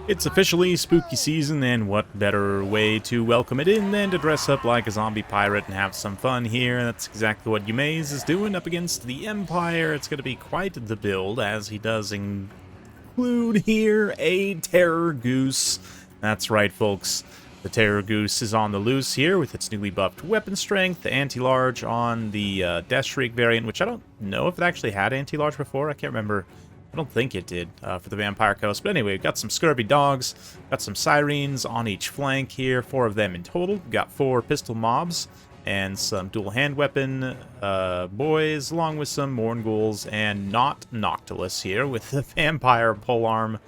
It's officially spooky season, and what better way to welcome it in than to dress up like a zombie pirate and have some fun here. That's exactly what Yumaze is doing up against the Empire. It's going to be quite the build, as he does include here a Terror Goose. That's right, folks. The Terror Goose is on the loose here with its newly buffed weapon strength, anti-large on the Death Shriek variant, which I don't know if it actually had anti-large before. I can't remember. I don't think it did for the Vampire Coast. But anyway, we've got some scurvy dogs, got some sirens on each flank here, 4 of them in total. We've got 4 pistol mobs and some dual hand weapon boys, along with some Morn-ghouls and not Noctilus here with the Vampire Polearm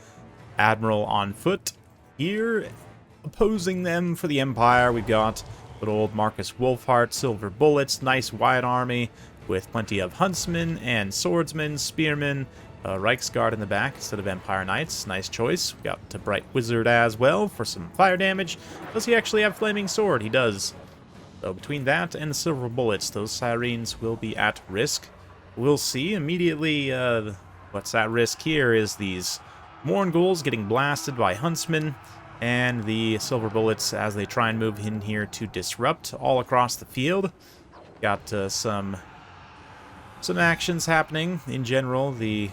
Admiral on foot here. Opposing them for the Empire, we've got good old Marcus Wolfheart, Silver Bullets, nice wide army with plenty of Huntsmen and Swordsmen, Spearmen, Reichsguard in the back instead of Empire Knights. Nice choice. We've got a Bright Wizard as well for some fire damage. Does he actually have Flaming Sword? He does. So between that and the Silver Bullets, those Sirens will be at risk. We'll see immediately. What's at risk here is these Morn-ghouls getting blasted by Huntsmen, and the Silver Bullets as they try and move in here to disrupt all across the field. Got some actions happening in general. The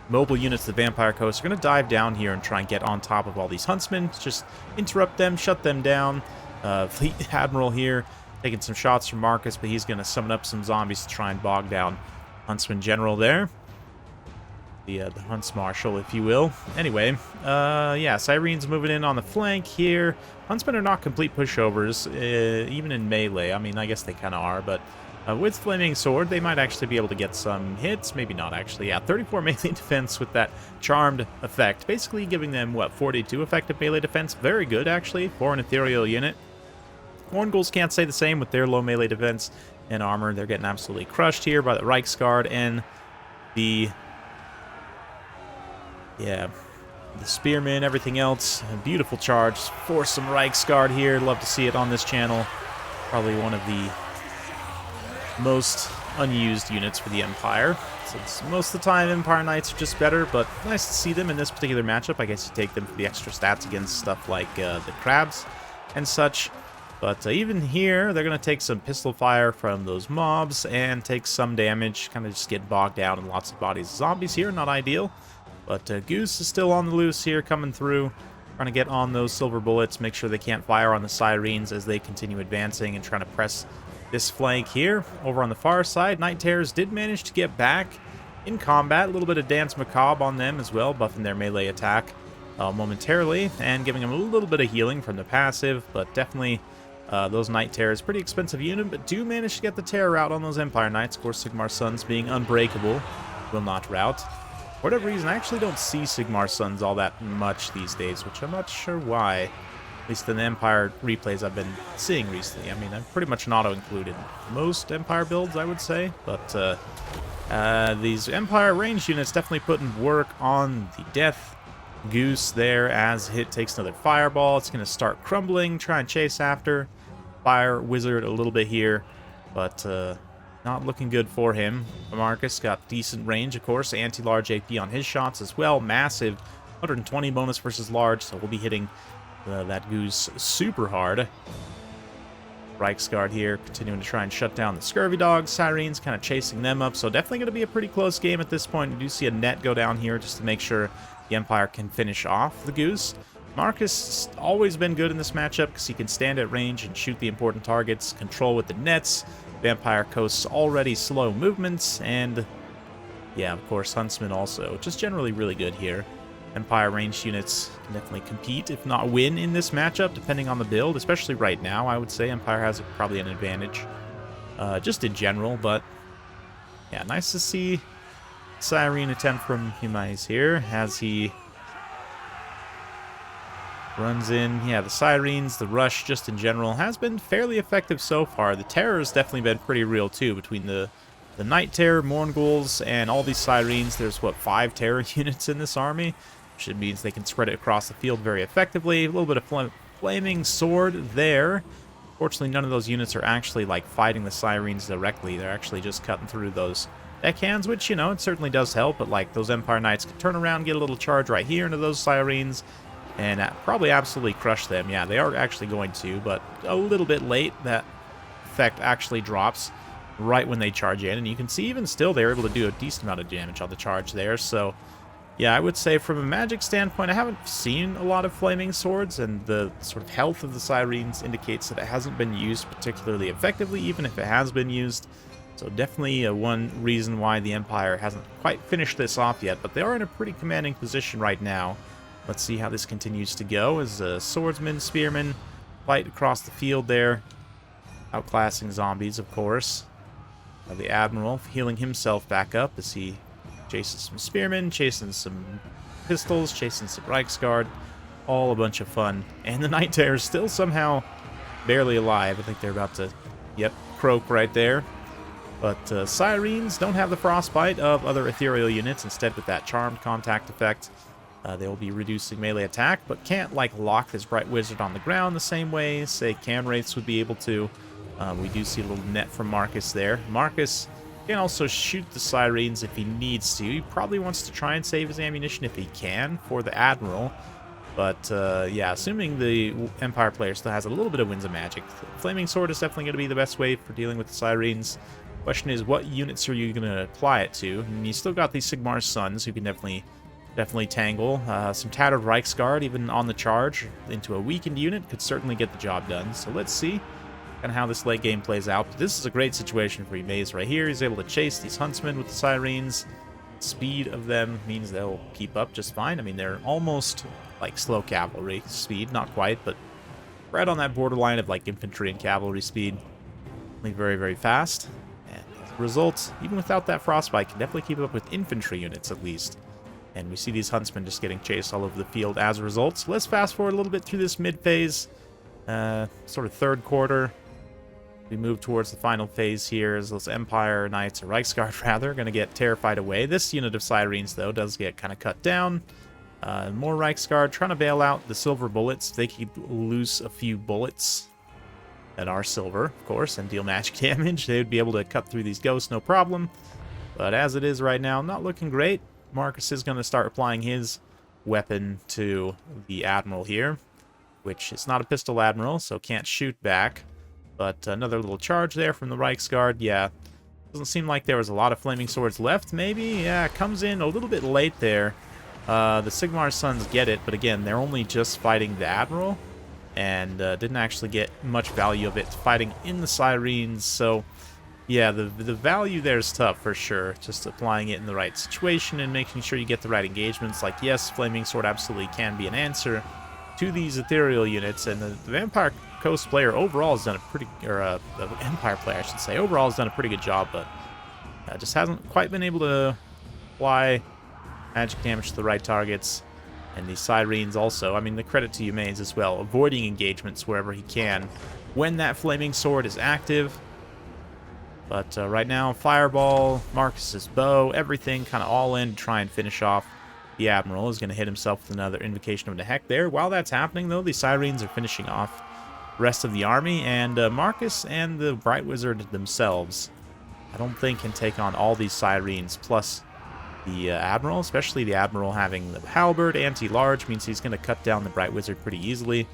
mobile units of the Vampire Coast are going to dive down here and try and get on top of all these Huntsmen. Just interrupt them, shut them down. Fleet Admiral here taking some shots from Marcus, but he's going to summon up some zombies to try and bog down Huntsman General there. The Hunts Marshal, if you will. Anyway, yeah, Sirens moving in on the flank here. Huntsmen are not complete pushovers, even in melee. I mean, I guess they kind of are, but with Flaming Sword, they might actually be able to get some hits. Maybe not, actually. Yeah, 34 melee defense with that charmed effect. Basically giving them, what, 42 effective melee defense? Very good, actually, for an ethereal unit. Morn-ghouls can't say the same with their low melee defense and armor. They're getting absolutely crushed here by the Reichsguard and the... yeah, the Spearmen, everything else. A beautiful charge for some Reichsguard here. Love to see it on this channel. Probably one of the most unused units for the Empire. Since most of the time Empire Knights are just better, but nice to see them in this particular matchup. I guess you take them for the extra stats against stuff like the crabs and such. But even here, they're going to take some pistol fire from those mobs and take some damage. Kind of just get bogged down in lots of bodies of zombies here. Not ideal. But Goose is still on the loose here, coming through. Trying to get on those Silver Bullets, make sure they can't fire on the Sirens as they continue advancing and trying to press this flank here. Over on the far side, Night Terrors did manage to get back in combat. A little bit of Dance Macabre on them as well, buffing their melee attack momentarily and giving them a little bit of healing from the passive, but definitely those Night Terrors, pretty expensive unit, but do manage to get the Terror out on those Empire Knights. Of course, Sigmar's Sons being unbreakable will not rout. For whatever reason, I actually don't see Sigmar's Sons all that much these days, which I'm not sure why. At least in the Empire replays I've been seeing recently. I mean, I'm pretty much an auto-included most Empire builds, I would say. But these Empire ranged units definitely putting work on the Death Goose there as Hit takes another Fireball. It's going to start crumbling, try and chase after Fire Wizard a little bit here. But not looking good for him. Marcus got decent range, of course. Anti-large AP on his shots as well. Massive 120 bonus versus large, so we'll be hitting that Goose super hard. Reichsguard here continuing to try and shut down the Scurvy Dogs. Sirens kind of chasing them up, so definitely going to be a pretty close game at this point. We do see a net go down here just to make sure the Empire can finish off the Goose. Marcus has always been good in this matchup because he can stand at range and shoot the important targets, control with the nets. Vampire Coast's already slow movements, and yeah, of course, Huntsmen also. Just generally really good here. Empire ranged units can definitely compete, if not win, in this matchup, depending on the build. Especially right now, I would say Empire has probably an advantage, just in general. But yeah, nice to see Siren attempt from Yumaze here as he runs in. Yeah, the Sirens, the rush, just in general, has been fairly effective so far. The Terror has definitely been pretty real, too, between the Night Terror, Morn-ghouls, and all these Sirens. There's, what, 5 Terror units in this army? Which means they can spread it across the field very effectively. A little bit of Flaming Sword there. Fortunately, none of those units are actually, like, fighting the Sirens directly. They're actually just cutting through those deckhands, which, you know, it certainly does help. But, like, those Empire Knights can turn around, get a little charge right here into those Sirens, and probably absolutely crush them. Yeah, they are actually going to, but a little bit late. That effect actually drops right when they charge in, and you can see even still they're able to do a decent amount of damage on the charge there. So yeah, I would say from a magic standpoint, I haven't seen a lot of flaming swords, and the sort of health of the sirens indicates that it hasn't been used particularly effectively, even if it has been used. So definitely one reason why the Empire hasn't quite finished this off yet, but they are in a pretty commanding position right now. Let's see how this continues to go as swordsmen, spearmen fight across the field there, outclassing zombies, of course. The Admiral healing himself back up as he chases some spearmen, chasing some pistols, chasing some Reichsguard. All a bunch of fun. And the Night Terror's still somehow barely alive. I think they're about to, yep, croak right there. But Sirens don't have the frostbite of other ethereal units. Instead, with that charmed contact effect, they will be reducing melee attack, but can't, like, lock this Bright Wizard on the ground the same way, say, Cam Wraiths would be able to. We do see a little net from Marcus there. Marcus can also shoot the Sirens if he needs to. He probably wants to try and save his ammunition if he can for the Admiral. But, yeah, assuming the Empire player still has a little bit of Winds of Magic, Flaming Sword is definitely going to be the best way for dealing with the Sirens. Question is, what units are you going to apply it to? And you still got these Sigmar's Sons, who can definitely tangle. Some Tattered Reichsguard, even on the charge, into a weakened unit, could certainly get the job done. So let's see kind of how this late game plays out. But this is a great situation for Ymaze right here. He's able to chase these Huntsmen with the Sirens. Speed of them means they'll keep up just fine. I mean, they're almost like slow cavalry speed, not quite, but right on that borderline of like infantry and cavalry speed. Only very, very fast. And as a result, even without that frostbite, can definitely keep up with infantry units at least. And we see these Huntsmen just getting chased all over the field as a result. So let's fast forward a little bit through this mid-phase, sort of third quarter. We move towards the final phase here as those Empire Knights, or Reichsguard rather, going to get terrified away. This unit of Sirens, though, does get kind of cut down. More Reichsguard trying to bail out the silver bullets. They keep loose a few bullets that are silver, of course, and deal magic damage. They would be able to cut through these ghosts, no problem. But as it is right now, not looking great. Marcus is going to start applying his weapon to the Admiral here, which is not a pistol Admiral, so can't shoot back. But another little charge there from the Reichsguard. Yeah, doesn't seem like there was a lot of flaming swords left, maybe. Yeah, comes in a little bit late there. The Sigmar's Sons get it, but again, they're only just fighting the Admiral, and didn't actually get much value of it fighting in the Sirens. So, yeah, the value there is tough for sure. Just applying it in the right situation and making sure you get the right engagements. Like, yes, Flaming Sword absolutely can be an answer to these ethereal units, and the Vampire Coast player overall has done a pretty, or the Empire player I should say, overall has done a pretty good job, but just hasn't quite been able to apply magic damage to the right targets. And these Sirens also, I mean, the credit to Ymaze as well, avoiding engagements wherever he can when that Flaming Sword is active. But right now, Fireball, Marcus's bow, everything kind of all in to try and finish off the Admiral. Is going to hit himself with another Invocation of the Heck there. While that's happening, though, the Sirens are finishing off the rest of the army, and Marcus and the Bright Wizard themselves, I don't think, can take on all these Sirens, plus the Admiral, especially the Admiral having the Halberd. Anti-large means he's going to cut down the Bright Wizard pretty easily,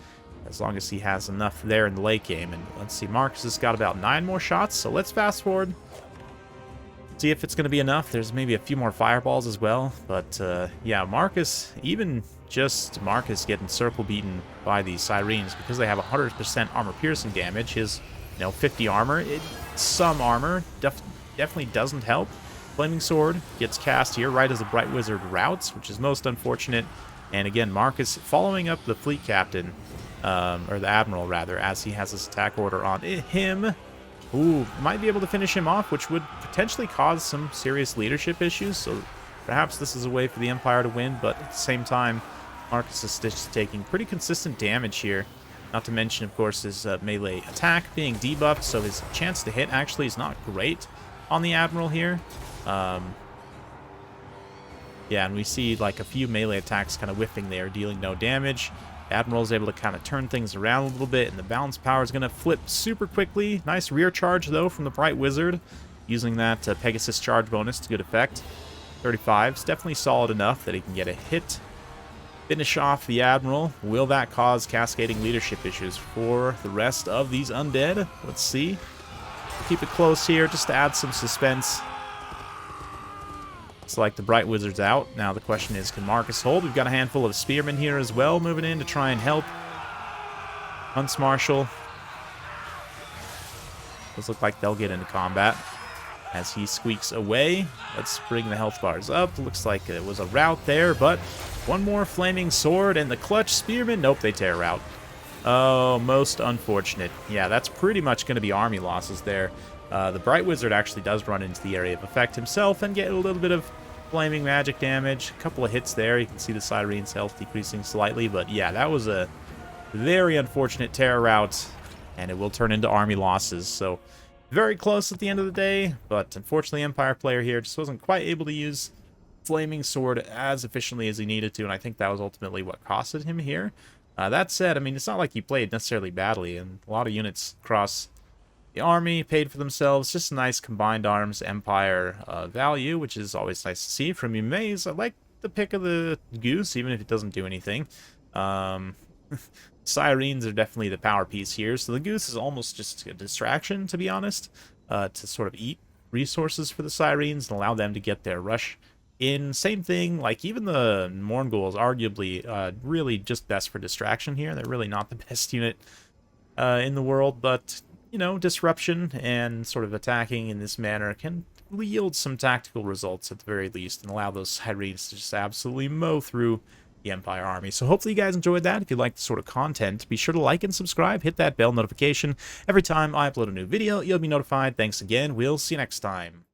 as long as he has enough there in the late game. And let's see, Marcus has got about 9 more shots, so let's fast forward. See if it's going to be enough. There's maybe a few more fireballs as well, but yeah, Marcus, even just Marcus getting circle beaten by these Sirens because they have 100% armor piercing damage. His, 50 armor, some armor definitely doesn't help. Flaming Sword gets cast here right as the Bright Wizard routs, which is most unfortunate. And again, Marcus following up the fleet captain, or the Admiral rather, as he has his attack order on him. Ooh, might be able to finish him off, which would potentially cause some serious leadership issues. So perhaps this is a way for the Empire to win, but at the same time, Marcus is just taking pretty consistent damage here. Not to mention, of course, his melee attack being debuffed, so his chance to hit actually is not great on the Admiral here. Yeah, and we see like a few melee attacks kind of whiffing there, dealing no damage. Admiral is able to kind of turn things around a little bit, and the balance power is going to flip super quickly. Nice rear charge, though, from the Bright Wizard, using that Pegasus charge bonus to good effect. 35 is definitely solid enough that he can get a hit. finish off the Admiral. Will that cause cascading leadership issues for the rest of these undead? Let's see. We'll keep it close here just to add some suspense. Looks like the Bright Wizard's out. Now the question is, can Marcus hold? We've got a handful of Spearmen here as well moving in to try and help. Hunts Marshal. Those look like they'll get into combat as he squeaks away. Let's bring the health bars up. Looks like it was a rout there, but one more flaming sword and the clutch spearman. Nope, they tear rout. Oh, most unfortunate. Yeah, that's pretty much going to be army losses there. The Bright Wizard actually does run into the area of effect himself and get a little bit of flaming magic damage. A couple of hits there. You can see the Sirene's health decreasing slightly, but yeah, that was a very unfortunate terror rout, and it will turn into army losses. So very close at the end of the day, but unfortunately Empire player here just wasn't quite able to use Flaming Sword as efficiently as he needed to, and I think that was ultimately what costed him here. That said, I mean, it's not like he played necessarily badly, and a lot of units across the army paid for themselves. Just a nice combined arms Empire value, which is always nice to see from you, Maze. I like the pick of the Goose, even if it doesn't do anything. Sirens are definitely the power piece here, so the Goose is almost just a distraction, to be honest, to sort of eat resources for the Sirens and allow them to get their rush in. Same thing, like even the Morngul is arguably really just best for distraction here. They're really not the best unit in the world, but, you know, disruption and sort of attacking in this manner can yield some tactical results at the very least and allow those Sirens to just absolutely mow through the Empire army. So hopefully you guys enjoyed that. If you like this sort of content, be sure to like and subscribe. Hit that bell notification. Every time I upload a new video, you'll be notified. Thanks again. We'll see you next time.